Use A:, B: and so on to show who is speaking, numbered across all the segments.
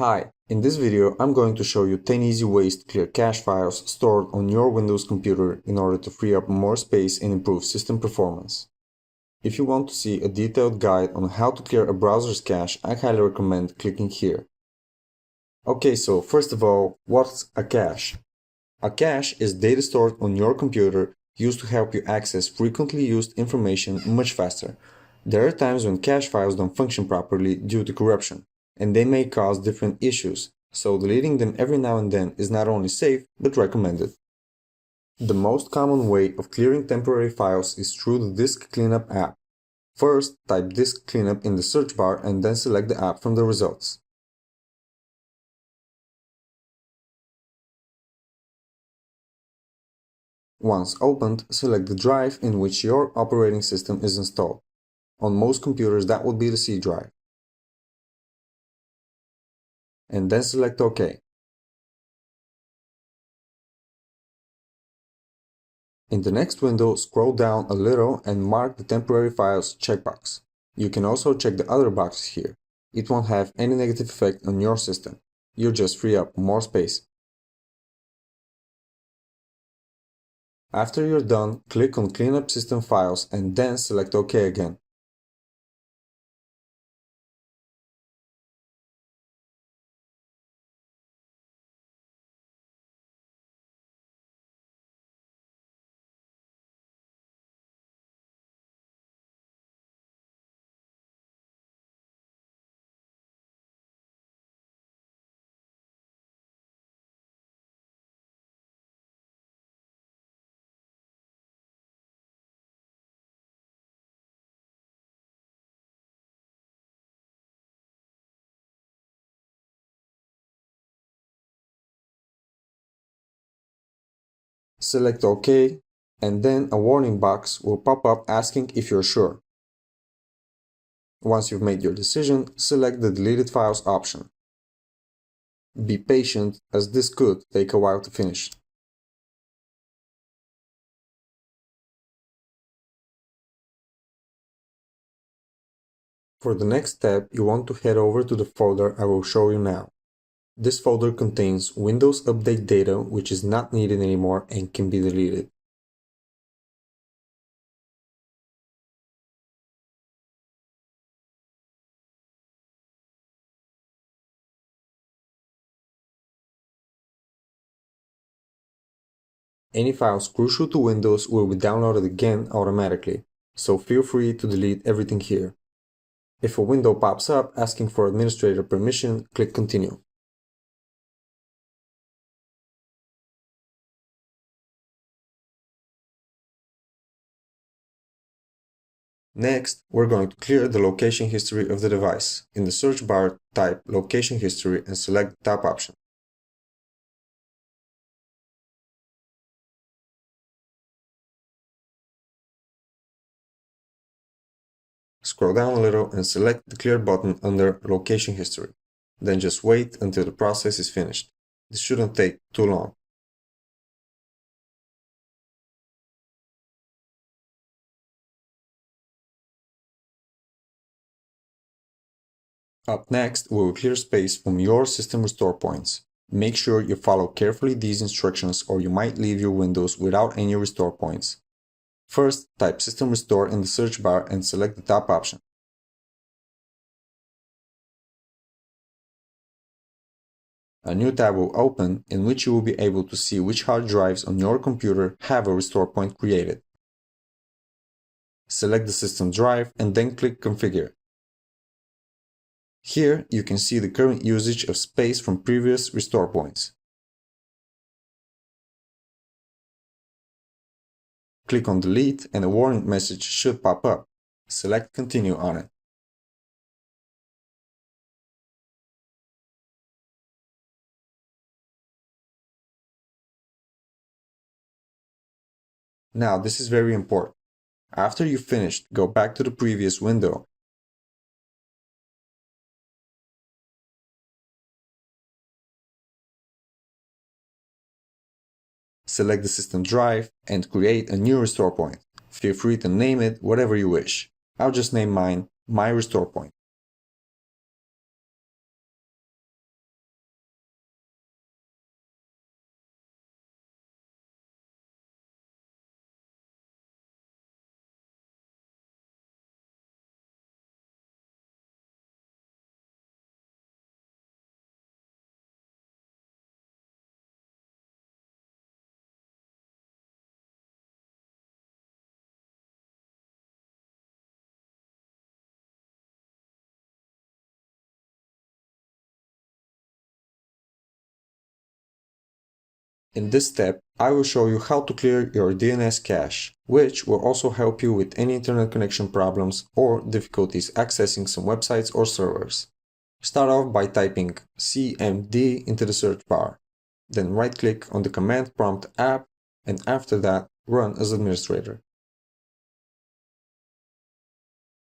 A: Hi, in this video I'm going to show you 10 easy ways to clear cache files stored on your Windows computer in order to free up more space and improve system performance. If you want to see a detailed guide on how to clear a browser's cache, I highly recommend clicking here. Okay, so first of all, what's a cache? A cache is data stored on your computer used to help you access frequently used information much faster. There are times when cache files don't function properly due to corruption, and they may cause different issues, so deleting them every now and then is not only safe, but recommended. The most common way of clearing temporary files is through the Disk Cleanup app. First, type Disk Cleanup in the search bar and then select the app from the results. Once opened, select the drive in which your operating system is installed. On most computers, that would be the C drive. And then select OK. In the next window, scroll down a little and mark the temporary files checkbox. You can also check the other boxes here. It won't have any negative effect on your system. You'll just free up more space. After you're done, click on Clean up System Files and then select OK again. Select OK, and then a warning box will pop up asking if you're sure. Once you've made your decision, select the Deleted Files option. Be patient, as this could take a while to finish. For the next step, you want to head over to the folder I will show you now. This folder contains Windows Update data which is not needed anymore and can be deleted. Any files crucial to Windows will be downloaded again automatically, so feel free to delete everything here. If a window pops up asking for administrator permission, click Continue. Next, we're going to clear the location history of the device. In the search bar, type Location History and select the top option. Scroll down a little and select the Clear button under Location History. Then just wait until the process is finished. This shouldn't take too long. Up next, we will clear space from your system restore points. Make sure you follow carefully these instructions or you might leave your Windows without any restore points. First, type System Restore in the search bar and select the top option. A new tab will open in which you will be able to see which hard drives on your computer have a restore point created. Select the system drive and then click Configure. Here you can see the current usage of space from previous restore points. Click on Delete and a warning message should pop up. Select Continue on it. Now this is very important. After you've finished, go back to the previous window. Select the system drive and create a new restore point. Feel free to name it whatever you wish. I'll just name mine My Restore Point. In this step, I will show you how to clear your DNS cache, which will also help you with any internet connection problems or difficulties accessing some websites or servers. Start off by typing cmd into the search bar. Then right-click on the command prompt app, and after that, run as administrator.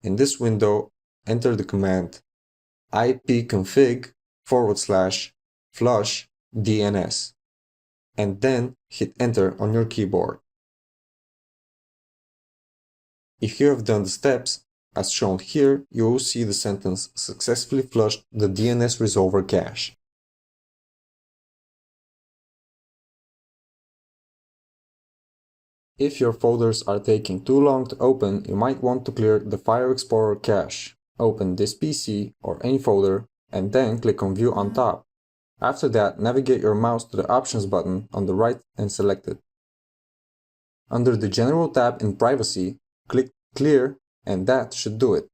A: In this window, enter the command ipconfig/flush DNS, and then hit enter on your keyboard. If you have done the steps, as shown here, you will see the sentence successfully flushed the DNS resolver cache. If your folders are taking too long to open, you might want to clear the File Explorer cache. Open this PC or any folder and then click on View on top. After that, navigate your mouse to the Options button on the right and select it. Under the General tab in Privacy, click Clear, and that should do it.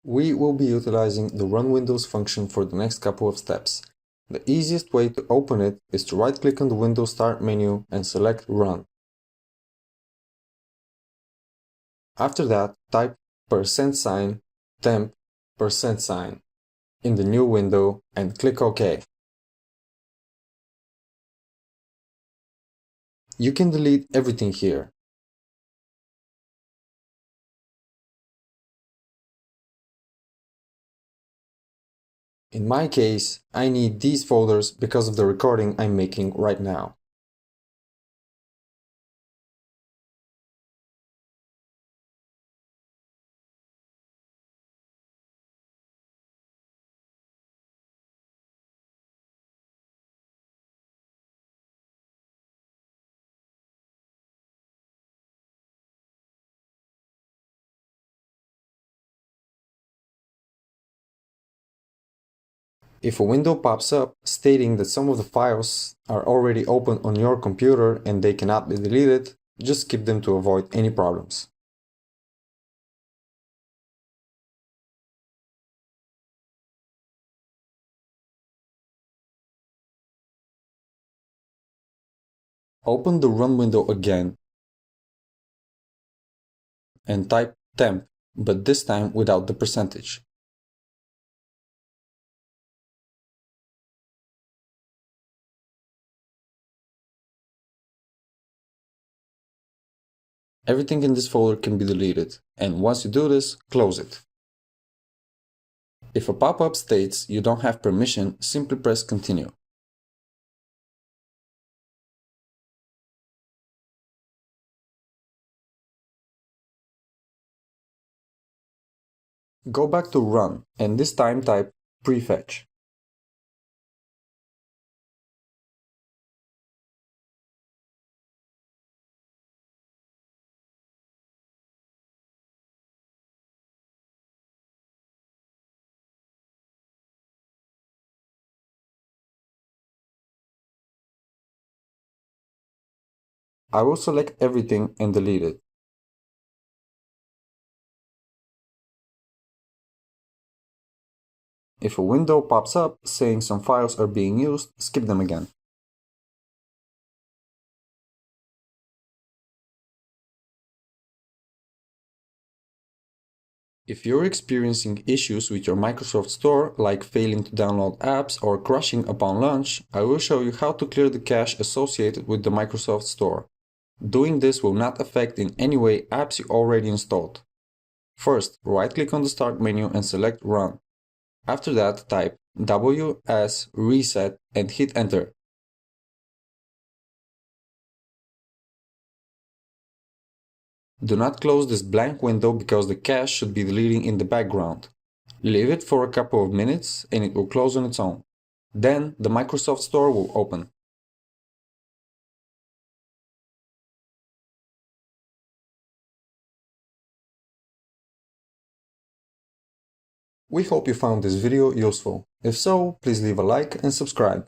A: We will be utilizing the Run Windows function for the next couple of steps. The easiest way to open it is to right-click on the Windows Start menu and select Run. After that, type %, temp, %, in the new window and click OK. You can delete everything here. In my case, I need these folders because of the recording I'm making right now. If a window pops up stating that some of the files are already open on your computer and they cannot be deleted, just skip them to avoid any problems. Open the Run window again and type temp, but this time without the percentage. Everything in this folder can be deleted, and once you do this, close it. If a pop-up states you don't have permission, simply press continue. Go back to Run, and this time type prefetch. I will select everything and delete it. If a window pops up saying some files are being used, skip them again. If you're experiencing issues with your Microsoft Store, like failing to download apps or crashing upon launch, I will show you how to clear the cache associated with the Microsoft Store. Doing this will not affect in any way apps you already installed. First, right-click on the Start menu and select Run. After that, type wsreset and hit Enter. Do not close this blank window because the cache should be deleting in the background. Leave it for a couple of minutes and it will close on its own. Then the Microsoft Store will open. We hope you found this video useful. If so, please leave a like and subscribe.